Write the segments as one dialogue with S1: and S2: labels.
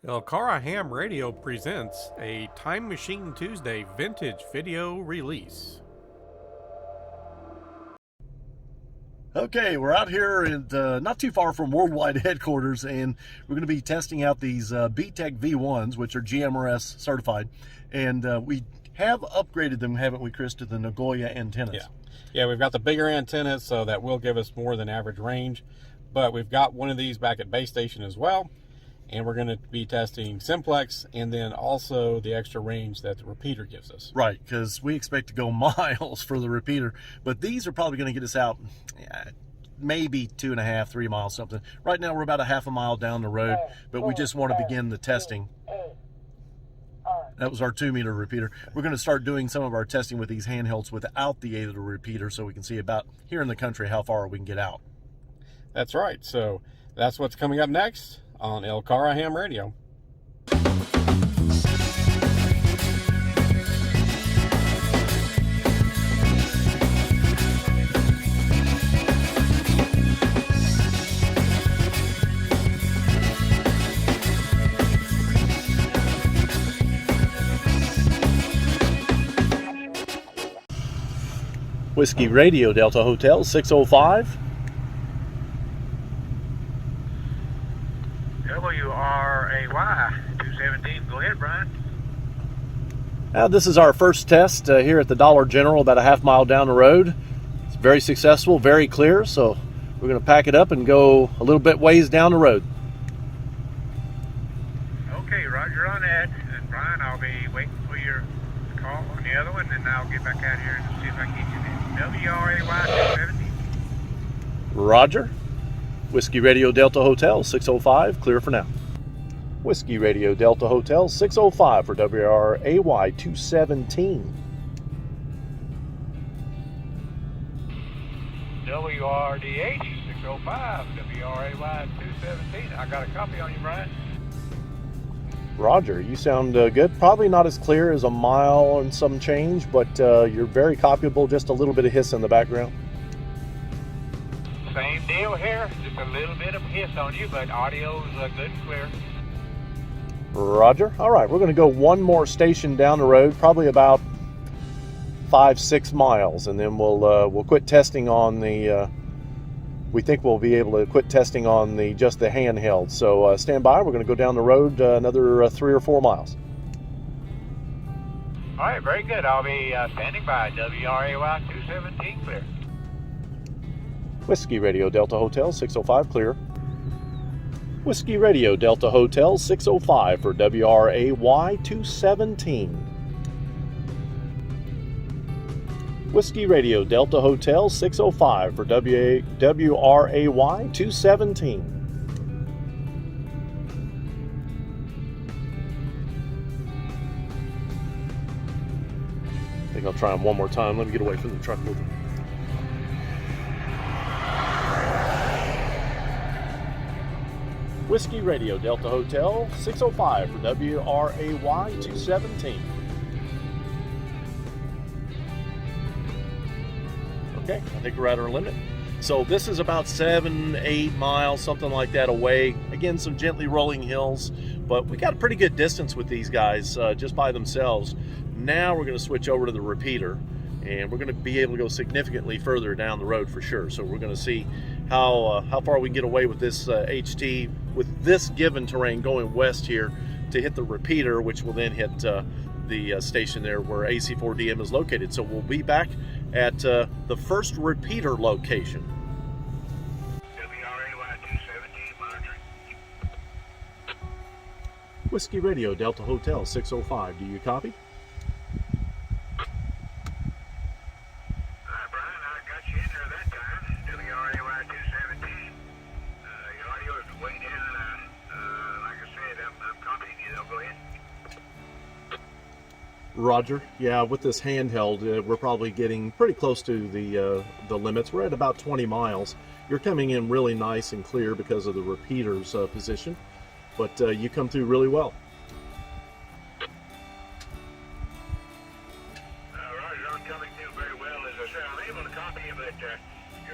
S1: LCARA Ham Radio presents a Time Machine Tuesday vintage video release.
S2: Okay, we're out here and not too far from Worldwide headquarters, and we're going to be testing out these B-Tech V1s, which are GMRS certified, and we have upgraded them, haven't we, Chris, to the Nagoya antennas?
S3: Yeah, we've got the bigger antennas, so that will give us more than average range, but we've got one of these back at base station as well, and we're going to be testing Simplex and then also the extra range that the repeater gives us.
S2: Right, because we expect to go miles for the repeater, but these are probably going to get us out maybe 2.5, 3 miles, something. Right now we're about a half a mile down the road, but we just want to begin the testing. That was our 2-meter repeater. We're going to start doing some of our testing with these handhelds without the aid of the repeater, so we can see about here in the country how far we can get out.
S3: That's right. So that's what's coming up next on LCARA Ham Radio.
S2: Whiskey Radio, Delta Hotel 605.
S4: WRAY 217. Go ahead, Brian.
S2: This is our first test here at the Dollar General, about a half mile down the road. It's very successful, very clear, so we're going to pack it up and go a little bit ways down the road.
S4: Okay, roger on that. And Brian, I'll be waiting for your call on the other one, and I'll get back out here and see if I can get you there. WRAY 217.
S2: Roger. Whiskey Radio Delta Hotel 605, clear for now. Whiskey Radio Delta Hotel 605 for WRAY 217.
S4: WRDH 605, WRAY 217. I got a copy on you, Brian.
S2: Roger, you sound good. Probably not as clear as a mile and some change, but you're very copyable. Just a little bit of hiss in the background.
S4: Same deal here. Just a little bit of hiss on you, but audio's good and clear.
S2: Roger. All right, we're going to go one more station down the road, probably about 5-6 miles, and then we'll quit testing on the. We think we'll be able to quit testing on just the handheld. So stand by. We're going to go down the road another 3 or 4 miles.
S4: All right, very good. I'll be standing by. WRAY 217 clear.
S2: Whiskey Radio Delta Hotel 605 clear. Whiskey Radio Delta Hotel 605 for WRAY 217. Whiskey Radio Delta Hotel 605 for WRAY 217. I think I'll try them one more time. Let me get away from the truck with them. Whiskey Radio Delta Hotel 605 for WRAY 217. Okay, I think we're at our limit. So this is about 7-8 miles, something like that away. Again, some gently rolling hills, but we got a pretty good distance with these guys just by themselves. Now we're going to switch over to the repeater, and we're going to be able to go significantly further down the road for sure. So we're going to see how far we can get away with this HT, with this given terrain going west here to hit the repeater, which will then hit the station there where AC4DM is located. So we'll be back at the first repeater location.
S4: WRAY 217 monitoring.
S2: Whiskey Radio Delta Hotel 605, do you copy?
S4: Brian, I got you in there that time. WRAY 217. Your audio is way down. Like I said, I'm copying you. Go ahead.
S2: Roger. Yeah, with this handheld, we're probably getting pretty close to the limits. We're at about 20 miles. You're coming in really nice and clear because of the repeater's position, but you come through really well.
S4: Roger, I'm coming through very well. As I said, I'm able to copy you, but you're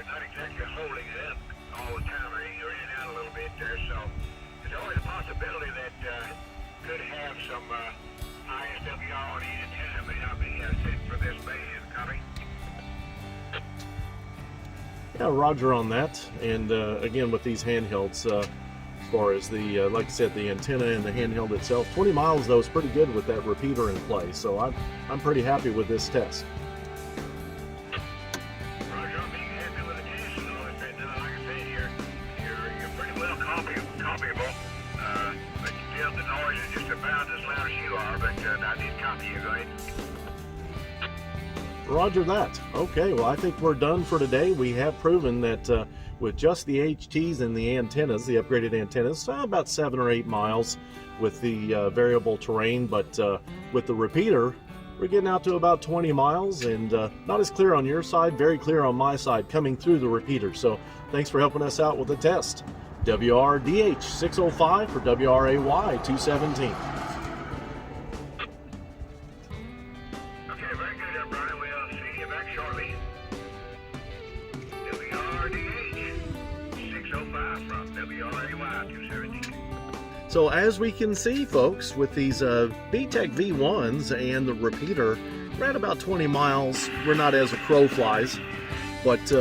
S4: not exactly holding it up all the time. You're in and out a little bit there, so there's always a possibility that some ISWR on the antenna may not be set for this band. Copy?
S2: Yeah, roger on that. And again, with these handhelds, as far as the, like I said, the antenna and the handheld itself, 20 miles though is pretty good with that repeater in play. So I'm pretty happy with this test.
S4: Roger, I'm being happy with the test and all that. Like I said, you're pretty well copyable. But still, the noise is just about as loud as you are. But I did copy you. Go ahead.
S2: Roger that. Okay, well, I think we're done for today. We have proven that with just the HTs and the antennas, the upgraded antennas, about 7 or 8 miles with the variable terrain, but with the repeater, we're getting out to about 20 miles, and not as clear on your side, very clear on my side coming through the repeater. So thanks for helping us out with the test. WRDH 605 for WRAY 217. So as we can see, folks, with these BTEC V1s and the repeater, we're at about 20 miles. We're not as a crow flies, but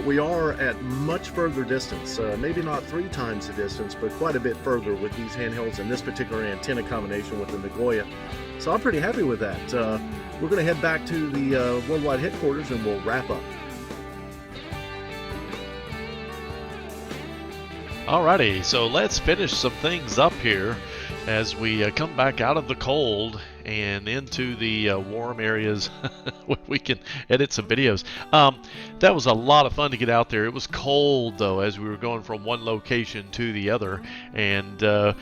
S2: we are at much further distance. Maybe not 3 times the distance, but quite a bit further with these handhelds and this particular antenna combination with the Nagoya. So I'm pretty happy with that. We're going to head back to the worldwide headquarters and we'll wrap up.
S5: Alrighty, so let's finish some things up here as we come back out of the cold and into the warm areas where we can edit some videos. That was a lot of fun to get out there. It was cold though as we were going from one location to the other, and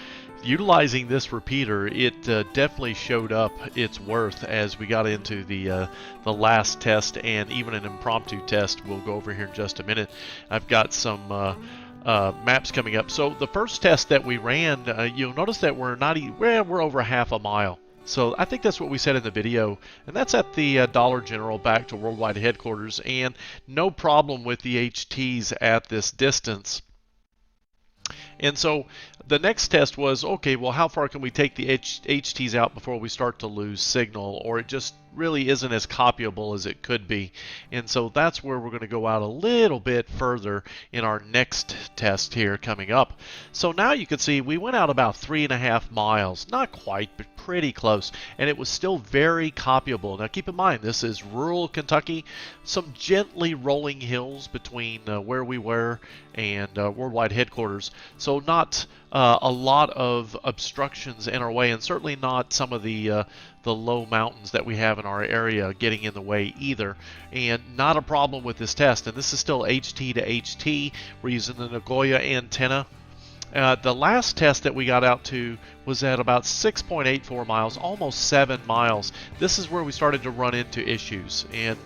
S5: utilizing this repeater, it definitely showed up its worth as we got into the last test and even an impromptu test. We'll go over here in just a minute. I've got some maps coming up. So the first test that we ran, you'll notice that we're over half a mile. So I think that's what we said in the video, and that's at the Dollar General back to worldwide headquarters, and no problem with the HTs at this distance. And so the next test was, okay, well, how far can we take the HTs out before we start to lose signal, or it just really isn't as copyable as it could be? And so that's where we're going to go out a little bit further in our next test here coming up. So now you can see we went out about 3.5 miles, not quite, but pretty close, and it was still very copyable. Now keep in mind, this is rural Kentucky, some gently rolling hills between where we were and worldwide headquarters, so not a lot of obstructions in our way, and certainly not some of the low mountains that we have in our area getting in the way either, and not a problem with this test. And this is still HT to HT. We're using the Nagoya antenna. The last test that we got out to was at about 6.84 miles, almost 7 miles. This is where we started to run into issues, and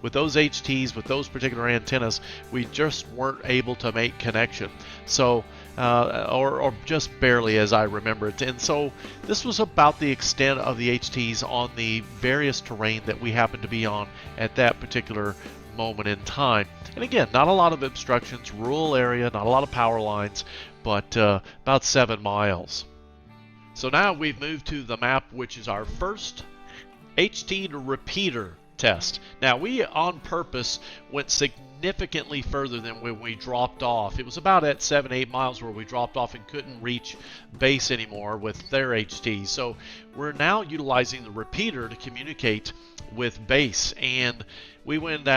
S5: with those HTs, with those particular antennas, we just weren't able to make connection. So or just barely, as I remember it. And so this was about the extent of the HTs on the various terrain that we happened to be on at that particular moment in time. And again, not a lot of obstructions, rural area, not a lot of power lines, but about 7 miles. So now we've moved to the map, which is our first HT to repeater test. Now we on purpose went significantly further than when we dropped off. It was about at 7-8 miles where we dropped off and couldn't reach base anymore with their HT. So we're now utilizing the repeater to communicate with base, and we went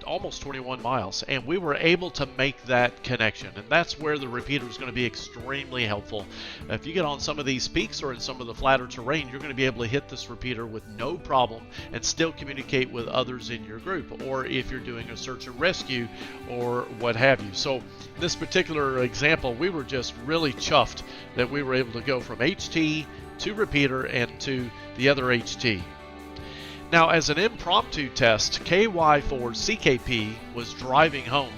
S5: almost 21 miles, and we were able to make that connection. And that's where the repeater is going to be extremely helpful. If you get on some of these peaks or in some of the flatter terrain, you're going to be able to hit this repeater with no problem and still communicate with others in your group, or if you're doing a search and rescue or what have you. So in this particular example, we were just really chuffed that we were able to go from HT to repeater and to the other HT. Now, as an impromptu test, KY4CKP was driving home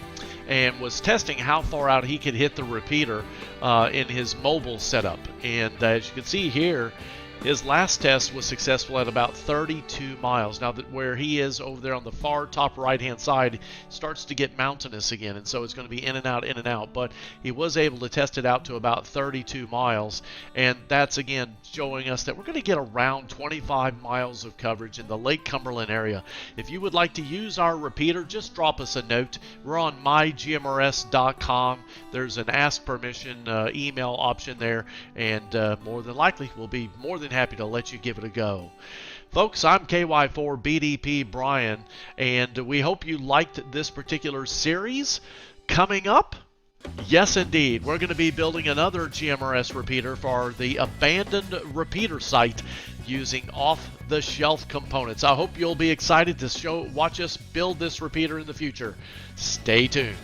S5: and was testing how far out he could hit the repeater in his mobile setup. And as you can see here, His last test was successful at about 32 miles. Now that where he is over there on the far top right-hand side starts to get mountainous again, and so it's going to be in and out. But he was able to test it out to about 32 miles, and that's again showing us that we're going to get around 25 miles of coverage in the Lake Cumberland area. If you would like to use our repeater, just drop us a note. We're on mygmrs.com. There's an ask permission email option there, and more than likely we'll be more than happy to let you give it a go. Folks, I'm KY4BDP Brian, and we hope you liked this particular series. Coming up, yes indeed, we're going to be building another GMRS repeater for the abandoned repeater site using off-the-shelf components. I hope you'll be excited to watch us build this repeater in the future. Stay tuned.